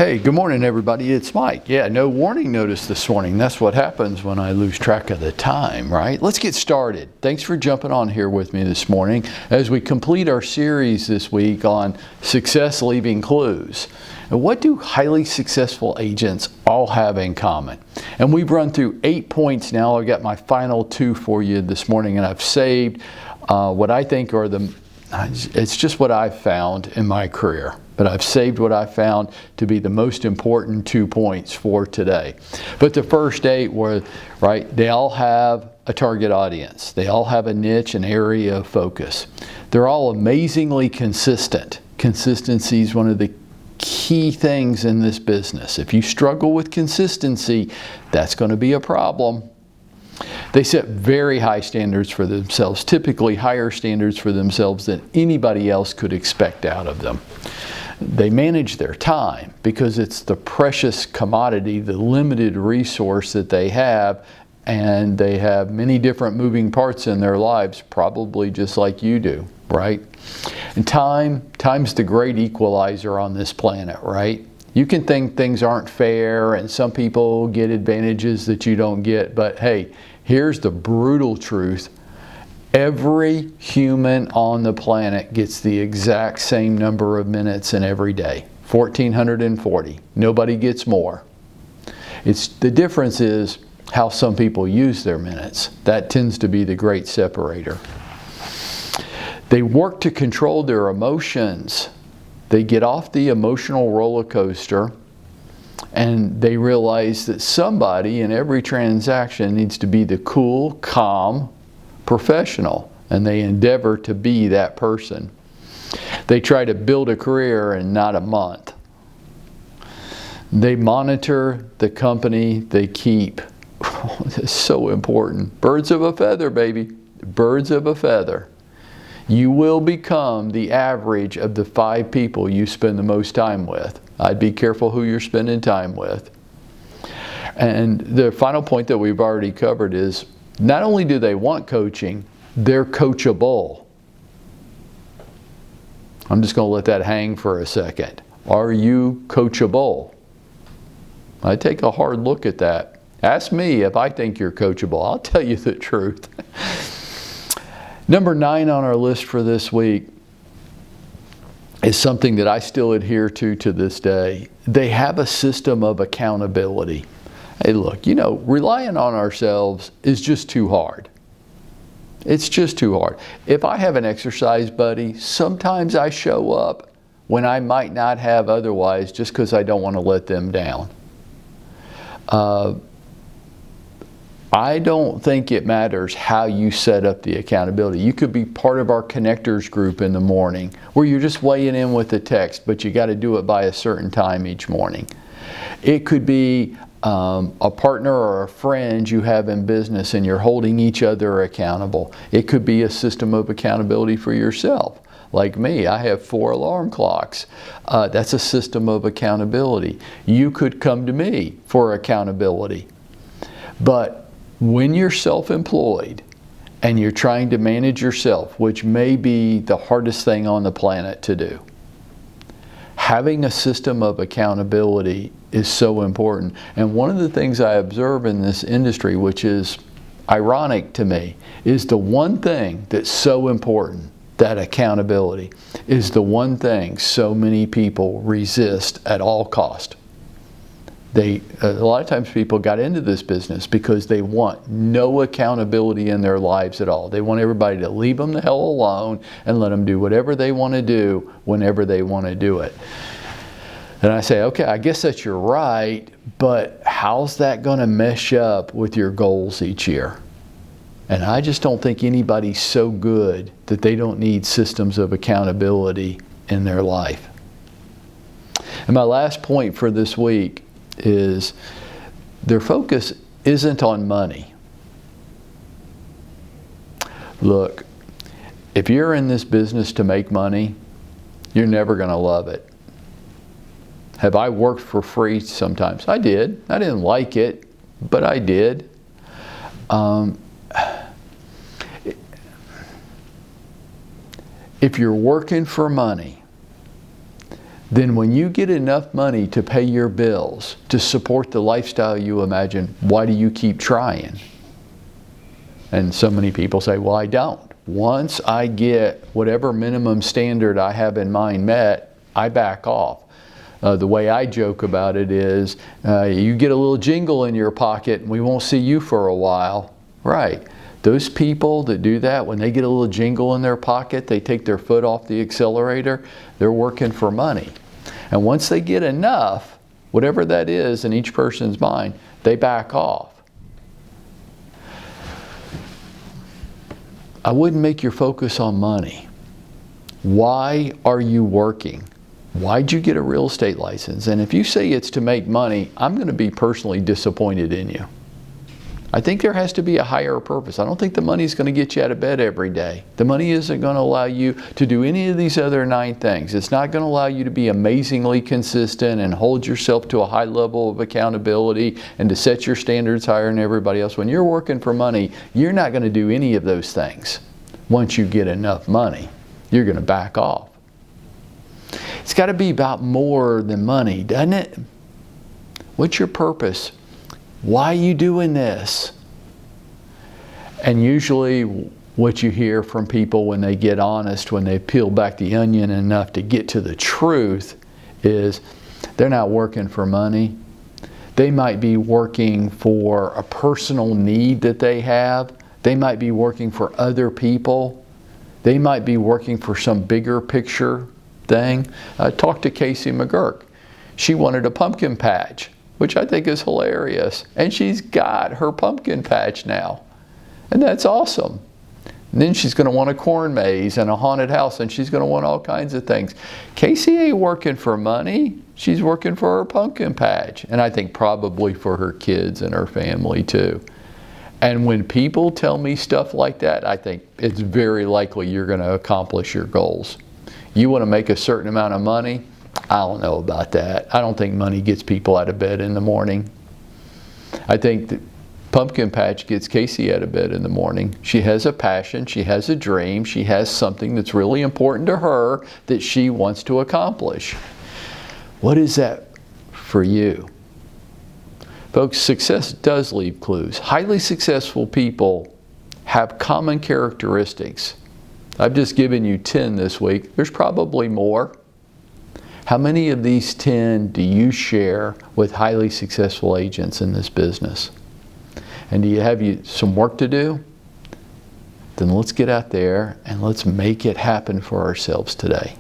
Hey, good morning everybody, it's Mike. Yeah, no warning notice this morning. That's what happens when I lose track of the time, right? Let's get started. Thanks for jumping on here with me this morning as we complete our series this week on success leaving clues. And what do highly successful agents all have in common? And we've run through 8 points now. I got my final 2 for you this morning, and I've saved what I think are it's just what I've found in my career. But I've saved what I found to be the most important 2 points for today. But the first 8 were, right, they all have a target audience. They all have a niche, an area of focus. They're all amazingly consistent. Consistency is one of the key things in this business. If you struggle with consistency, that's going to be a problem. They set very high standards for themselves, typically higher standards for themselves than anybody else could expect out of them. They manage their time because it's the precious commodity, the limited resource that they have, and they have many different moving parts in their lives, probably just like you do, right? And time's the great equalizer on this planet, right? You can think things aren't fair and some people get advantages that you don't get, but hey, here's the brutal truth. Every human on the planet gets the exact same number of minutes in every day, 1,440. Nobody gets more. The difference is how some people use their minutes. That tends to be the great separator. They work to control their emotions. They get off the emotional roller coaster and they realize that somebody in every transaction needs to be the cool, calm professional, and they endeavor to be that person. They try to build a career in not a month. They monitor the company they keep. It's so important. Birds of a feather, baby. Birds of a feather. You will become the average of the 5 people you spend the most time with. I'd be careful who you're spending time with. And the final point that we've already covered is not only do they want coaching, they're coachable. I'm just going to let that hang for a second. Are you coachable? I take a hard look at that. Ask me if I think you're coachable. I'll tell you the truth. Number 9 on our list for this week is something that I still adhere to this day. They have a system of accountability. Hey, look, relying on ourselves is just too hard. It's just too hard. If I have an exercise buddy, sometimes I show up when I might not have otherwise just because I don't want to let them down. I don't think it matters how you set up the accountability. You could be part of our connectors group in the morning where you're just weighing in with the text, but you got to do it by a certain time each morning. It could be a partner or a friend you have in business and you're holding each other accountable. It could be a system of accountability for yourself. Like me, I have 4 alarm clocks. That's a system of accountability. You could come to me for accountability. But when you're self-employed and you're trying to manage yourself, which may be the hardest thing on the planet to do, having a system of accountability is so important. And one of the things I observe in this industry, which is ironic to me, is the one thing that's so important, that accountability, is the one thing so many people resist at all cost. A lot of times people got into this business because they want no accountability in their lives at all. They want everybody to leave them the hell alone and let them do whatever they want to do whenever they want to do it. And I say, okay, I guess that you're right, but how's that going to mesh up with your goals each year? And I just don't think anybody's so good that they don't need systems of accountability in their life. And my last point for this week is their focus isn't on money. Look, if you're in this business to make money, you're never going to love it. Have I worked for free sometimes? I did. I didn't like it, but I did. If you're working for money, then when you get enough money to pay your bills, to support the lifestyle you imagine, why do you keep trying? And so many people say, well, I don't. Once I get whatever minimum standard I have in mind met, I back off. The way I joke about it is, you get a little jingle in your pocket and we won't see you for a while. Right. Those people that do that, when they get a little jingle in their pocket, they take their foot off the accelerator, they're working for money. And once they get enough, whatever that is in each person's mind, they back off. I wouldn't make your focus on money. Why are you working? Why'd you get a real estate license? And if you say it's to make money, I'm going to be personally disappointed in you. I think there has to be a higher purpose. I don't think the money is going to get you out of bed every day. The money isn't going to allow you to do any of these other 9 things. It's not going to allow you to be amazingly consistent and hold yourself to a high level of accountability and to set your standards higher than everybody else. When you're working for money, you're not going to do any of those things. Once you get enough money, you're going to back off. It's got to be about more than money, doesn't it? What's your purpose? Why are you doing this? And usually what you hear from people when they get honest, when they peel back the onion enough to get to the truth, is they're not working for money. They might be working for a personal need that they have. They might be working for other people. They might be working for some bigger picture thing. I talked to Casey McGurk. She wanted a pumpkin patch, which I think is hilarious. And she's got her pumpkin patch now. And that's awesome. And then she's going to want a corn maze and a haunted house, and she's going to want all kinds of things. Casey ain't working for money. She's working for her pumpkin patch. And I think probably for her kids and her family too. And when people tell me stuff like that, I think it's very likely you're going to accomplish your goals. You want to make a certain amount of money? I don't know about that. I don't think money gets people out of bed in the morning. I think that pumpkin patch gets Casey out of bed in the morning. She has a passion, she has a dream, she has something that's really important to her that she wants to accomplish. What is that for you? Folks, success does leave clues. Highly successful people have common characteristics. I've just given you 10 this week. There's probably more. How many of these 10 do you share with highly successful agents in this business? And do you have some work to do? Then let's get out there and let's make it happen for ourselves today.